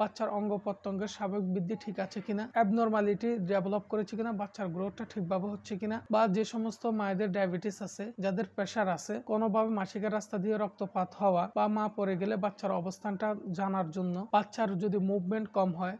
বাচ্চার অঙ্গ প্রত্যঙ্গের স্বাভাবিক বৃদ্ধি ঠিক আছে কিনা, অ্যাবনর্মালিটি ডেভেলপ করেছে কিনা, বাচ্চার গ্রোথটা ঠিকভাবে হচ্ছে কিনা, বা যে সমস্ত মায়েদের ডায়াবেটিস আছে, যাদের প্রেশার আছে, কোনোভাবে মাসিকের রাস্তা দিয়ে রক্তপাত হওয়া বা মা পড়ে গেলে বাচ্চার অবস্থানটা জানার জন্য, বাচ্চার যদি মুভমেন্ট কম হয়।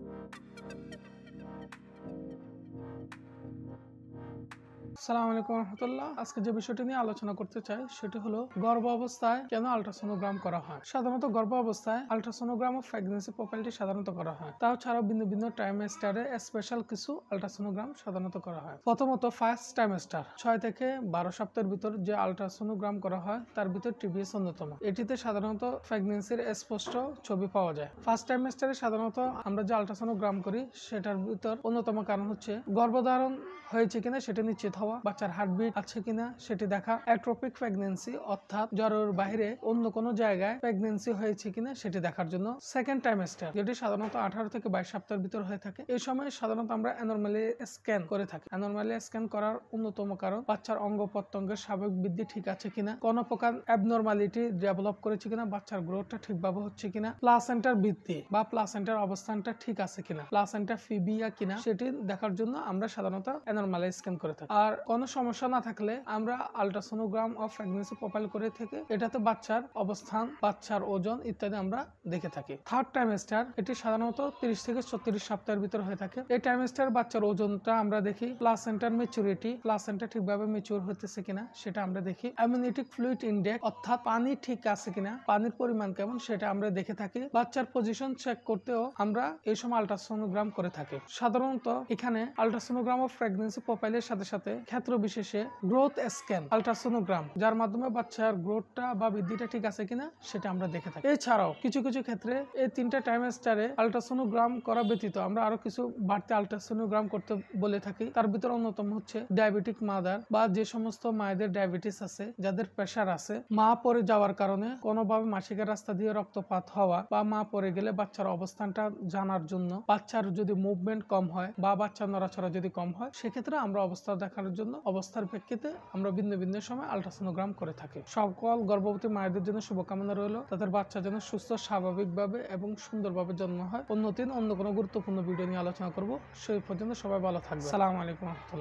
আসসালামু আলাইকুম রহমতুল্লাহ। আজকে যে বিষয়টি নিয়ে আলোচনা করতে চাই সেটি হলো গর্ভ অবস্থায় কেন আল্ট্রাসোনোগ্রাম করা হয়। সাধারণত গর্ভ অবস্থায় আল্ট্রাসোনোগ্রাম ও প্রেগন্যান্সি প্রোফাইলটি সাধারণত করা হয়। তাও ছাড়াও ভিন্ন ভিন্ন ট্রাইমেস্টারে স্পেশাল কিছু আল্ট্রাসোনোগ্রাম সাধারণত করা হয়। প্রথমত ফার্স্ট ট্রাইমেস্টার 6 থেকে 12 সপ্তাহের ভিতর যে আল্ট্রাসোনোগ্রাম করা হয় তার ভিতর টিবিএস অন্যতম। এটিতে সাধারণত প্রেগন্যান্সির স্পষ্ট ছবি পাওয়া যায়। ফার্স্ট ট্রাইমেস্টারে সাধারণত আমরা যে আল্ট্রাসোনোগ্রাম করি সেটার ভিতর অন্যতম কারণ হচ্ছে গর্ভধারণ হয়েছে কিনা সেটা নিশ্চিত হওয়া, বাচ্চার হার্টবিট আছে কিনা সেটি দেখা, অ্যাট্রোপিক প্রেগন্যান্সি অর্থাৎ জ্বরের বাইরে অন্য কোনো জায়গায় প্রেগন্যান্সি হয়েছে কিনা সেটি দেখার জন্য। সেকেন্ড ট্রাইমেস্টার যেটি সাধারণত 18 থেকে 22 সপ্তাহের ভিতর হয়ে থাকে। এই সময় সাধারণত আমরা অ্যানরমালি স্ক্যান করে থাকি। অ্যানরমালি স্ক্যান করার অন্যতম কারণ বাচ্চার অঙ্গ প্রত্যঙ্গের স্বাভাবিক বৃদ্ধি ঠিক আছে কিনা, কোনো প্রকার অ্যাবনর্মালিটি ডেভেলপ করেছে কিনা, বাচ্চার গ্রোথটা ঠিকভাবে হচ্ছে কিনা, প্লাসেন্টার বৃদ্ধি বা প্লাসেন্টার অবস্থানটা ঠিক আছে কিনা, প্লাসেন্টা ফিবিয়া কিনা সেটি দেখার জন্য আমরা সাধারণত অ্যানরমালি স্ক্যান করে থাকি। আর কোনো সমস্যা না থাকলে আমরা আল্ট্রাসোনোগ্রাম অফ প্রেগন্যান্সি প্রোফাইল করে থেকে এটাতে বাচ্চার অবস্থান, বাচ্চার ওজন ইত্যাদি আমরা দেখে থাকি। থার্ড ট্রাইমেস্টার এটি সাধারণত 30 থেকে 36 সপ্তাহের ভিতর হয়ে থাকে। এই ট্রাইমেস্টার বাচ্চার ওজনটা আমরা দেখি, প্লাসেন্টার ম্যাচুরিটি, প্লাসেন্টা ঠিকভাবে ম্যাচিউর হতেছে কিনা সেটা আমরা দেখি, অ্যামনিওটিক ফ্লুইড ইনডেক্স অর্থাৎ পানি ঠিক আছে কিনা, পানির পরিমাণ কেমন সেটা আমরা দেখে থাকি। বাচ্চার পজিশন চেক করতেও আমরা এই সময় আল্ট্রাসোনোগ্রাম করে থাকি। সাধারণত এখানে আল্ট্রাসোনোগ্রাম অফ প্রেগন্যান্সি প্রোফাইলের সাথে সাথে ক্ষেত্র বিশেষে গ্রোথ স্ক্যান আল্ট্রাসোনোগ্রাম, যার মাধ্যমে বাচ্চার গ্রোথটা বা বৃদ্ধিটা ঠিক আছে কিনা সেটা আমরা দেখে থাকি। এছাড়াও কিছু কিছু ক্ষেত্রে এই তিনটা ট্রাইমেস্টারে আল্ট্রাসোনোগ্রাম করা ব্যতীত আমরা আরো কিছু বাড়তি আল্ট্রাসোনোগ্রাম করতে বলে থাকি। তার ভিতর অন্যতম হচ্ছে ডায়াবেটিক মাদার বা যে সমস্ত মায়েদের ডায়াবেটিস আছে, যাদের প্রেশার আছে, মা পড়ে যাওয়ার কারণে কোনোভাবে মাসিকের রাস্তা দিয়ে রক্তপাত হওয়া বা মা পড়ে গেলে বাচ্চার অবস্থানটা জানার জন্য, বাচ্চার যদি মুভমেন্ট কম হয় বা বাচ্চার নড়াচড়া যদি কম হয় সেক্ষেত্রে আমরা অবস্থা দেখার জন্য অবস্থার প্রেক্ষিতে আমরা ভিন্ন ভিন্ন সময় আল্ট্রাসোনোগ্রাম করে থাকি। সকল গর্ভবতী মায়েদের জন্য শুভকামনা রইল, তাদের বাচ্চা যেন সুস্থ স্বাভাবিকভাবে এবং সুন্দরভাবে জন্ম হয়। অন্য কোনো গুরুত্বপূর্ণ ভিডিও নিয়ে আলোচনা করব। সেই পর্যন্ত সবাই ভালো থাকবে। আসসালামু আলাইকুম রহমতুল্লাহ।